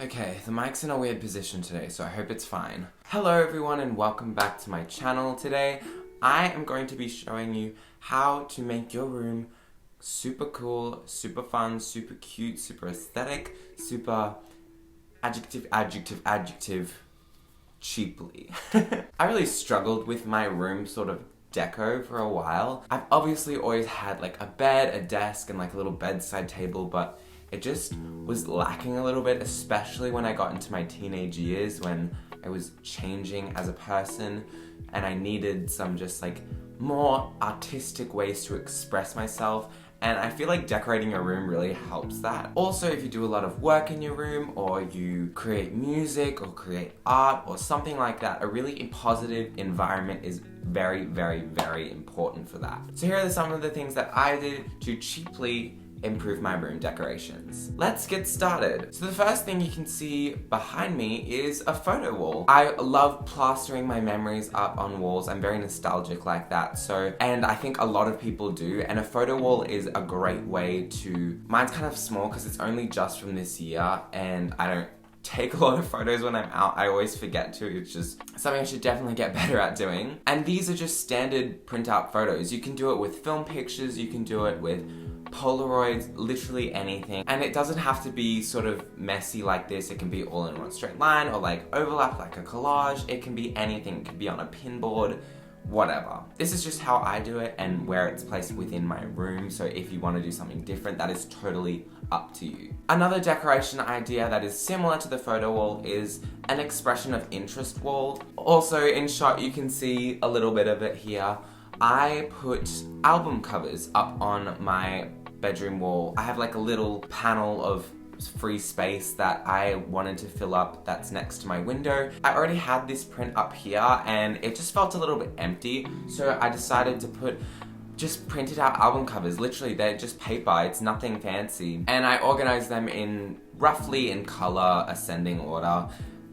Okay, the mic's in a weird position today, so I hope it's fine. Hello everyone and welcome back to my channel. Today, I am going to be showing you how to make your room super cool, super fun, super cute, super aesthetic, super adjective, cheaply. I really struggled with my room sort of deco for a while. I've obviously always had like a bed, a desk, and like a little bedside table, but it just was lacking a little bit, especially when I got into my teenage years when I was changing as a person and I needed some just like more artistic ways to express myself. And I feel like decorating your room really helps that. Also, if you do a lot of work in your room or you create music or create art or something like that, a really positive environment is very, very, very important for that. So here are some of the things that I did to cheaply improve my room decorations. Let's get started. So the first thing you can see behind me is a photo wall. I love plastering my memories up on walls. I'm very nostalgic like that. And I think a lot of people do, and a photo wall is a great way to, mine's kind of small because it's only just from this year and I don't take a lot of photos when I'm out. I always forget to. It's just something I should definitely get better at doing. And these are just standard printout photos. You can do it with film pictures, you can do it with Polaroids, literally anything. And it doesn't have to be sort of messy like this. It can be all in one straight line or like overlap like a collage. It can be anything. It can be on a pinboard, whatever. This is just how I do it and where it's placed within my room. So if you want to do something different, that is totally up to you. Another decoration idea that is similar to the photo wall is an expression of interest wall. Also in shot, you can see a little bit of it here. I put album covers up on my bedroom wall. I have like a little panel of free space that I wanted to fill up that's next to my window. I already had this print up here and it just felt a little bit empty, so I decided to just printed out album covers. Literally, they're just paper, it's nothing fancy. And I organized them roughly in color, ascending order.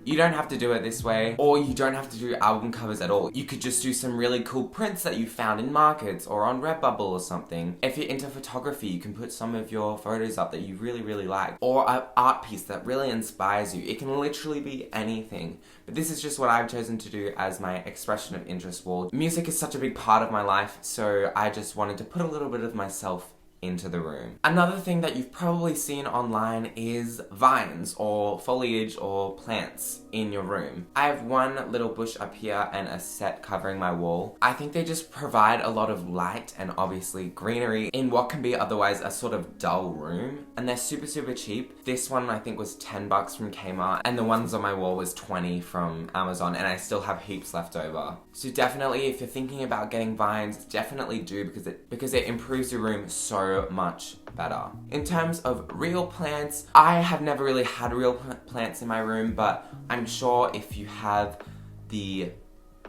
You don't have to do it this way, or you don't have to do album covers at all. You could just do some really cool prints that you found in markets or on Redbubble or something. If you're into photography, you can put some of your photos up that you really, really like. Or an art piece that really inspires you. It can literally be anything. But this is just what I've chosen to do as my expression of interest wall. Music is such a big part of my life, so I just wanted to put a little bit of myself into the room. Another thing that you've probably seen online is vines or foliage or plants in your room. I have one little bush up here and a set covering my wall. I think they just provide a lot of light and obviously greenery in what can be otherwise a sort of dull room, and they're super, super cheap. This one I think was $10 from Kmart and the ones on my wall was $20 from Amazon, and I still have heaps left over. So definitely if you're thinking about getting vines, definitely do because it improves your room so much better. In terms of real plants, I have never really had real plants in my room, but I'm sure if you have the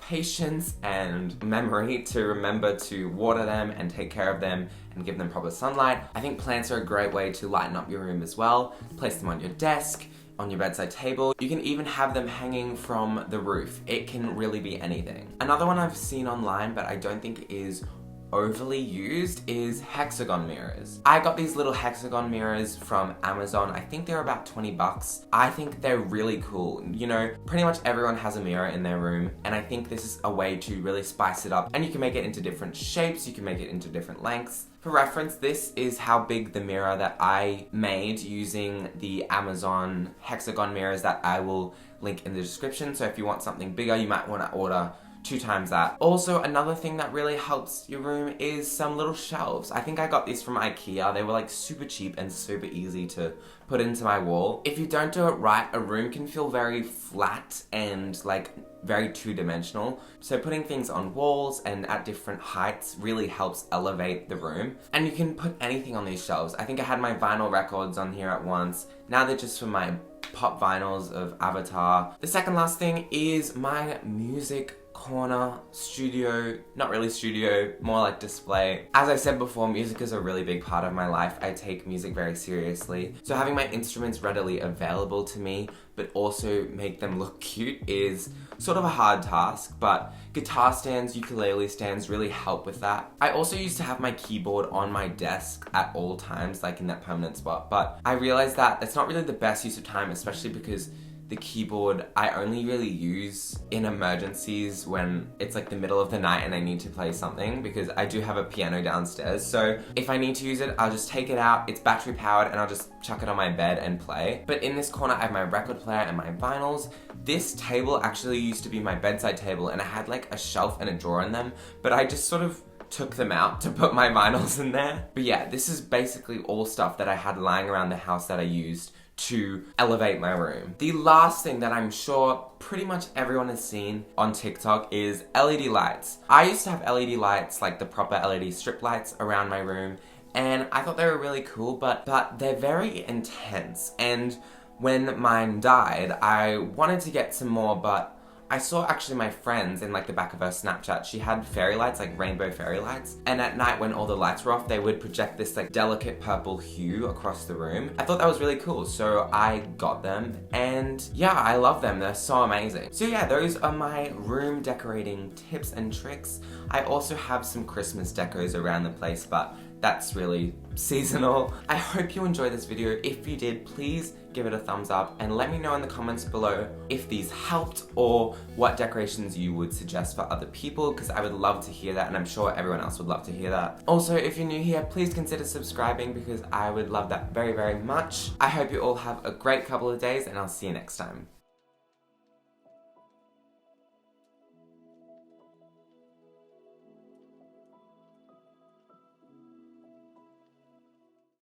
patience and memory to remember to water them and take care of them and give them proper sunlight, I think plants are a great way to lighten up your room as well. Place them on your desk, on your bedside table. You can even have them hanging from the roof. It can really be anything. Another one I've seen online but I don't think is overly used is hexagon mirrors. I got these little hexagon mirrors from Amazon. I think they're about $20. I think they're really cool. You know, pretty much everyone has a mirror in their room, and I think this is a way to really spice it up. And you can make it into different shapes, you can make it into different lengths. For reference, this is how big the mirror that I made using the Amazon hexagon mirrors that I will link in the description. So if you want something bigger, you might want to order 2 times that. Also, another thing that really helps your room is some little shelves. I think I got these from IKEA. They were like super cheap and super easy to put into my wall. If you don't do it right, a room can feel very flat and like very two-dimensional. So putting things on walls and at different heights really helps elevate the room. And you can put anything on these shelves. I think I had my vinyl records on here at once. Now they're just for my pop vinyls of Avatar. The second last thing is my music corner studio, not really studio, more like display. As I said before, music is a really big part of my life. I take music very seriously. So having my instruments readily available to me, but also make them look cute is sort of a hard task, but guitar stands, ukulele stands really help with that. I also used to have my keyboard on my desk at all times, like in that permanent spot, but I realized that that's not really the best use of time, especially because the keyboard I only really use in emergencies when it's like the middle of the night and I need to play something, because I do have a piano downstairs. So if I need to use it, I'll just take it out, it's battery powered, and I'll just chuck it on my bed and play. But in this corner I have my record player and my vinyls. This table actually used to be my bedside table and I had like a shelf and a drawer in them, but I just sort of took them out to put my vinyls in there. But yeah, this is basically all stuff that I had lying around the house that I used to elevate my room. The last thing that I'm sure pretty much everyone has seen on TikTok is LED lights. I used to have LED lights, like the proper LED strip lights around my room, and I thought they were really cool, but they're very intense. And when mine died, I wanted to get some more, but I saw actually my friends in like the back of her Snapchat, she had fairy lights, like rainbow fairy lights. And at night when all the lights were off, they would project this like delicate purple hue across the room. I thought that was really cool, so I got them. And yeah, I love them, they're so amazing. So yeah, those are my room decorating tips and tricks. I also have some Christmas decos around the place, but that's really seasonal. I hope you enjoyed this video. If you did, please give it a thumbs up and let me know in the comments below if these helped or what decorations you would suggest for other people, because I would love to hear that and I'm sure everyone else would love to hear that. Also, if you're new here, please consider subscribing because I would love that very, very much. I hope you all have a great couple of days and I'll see you next time.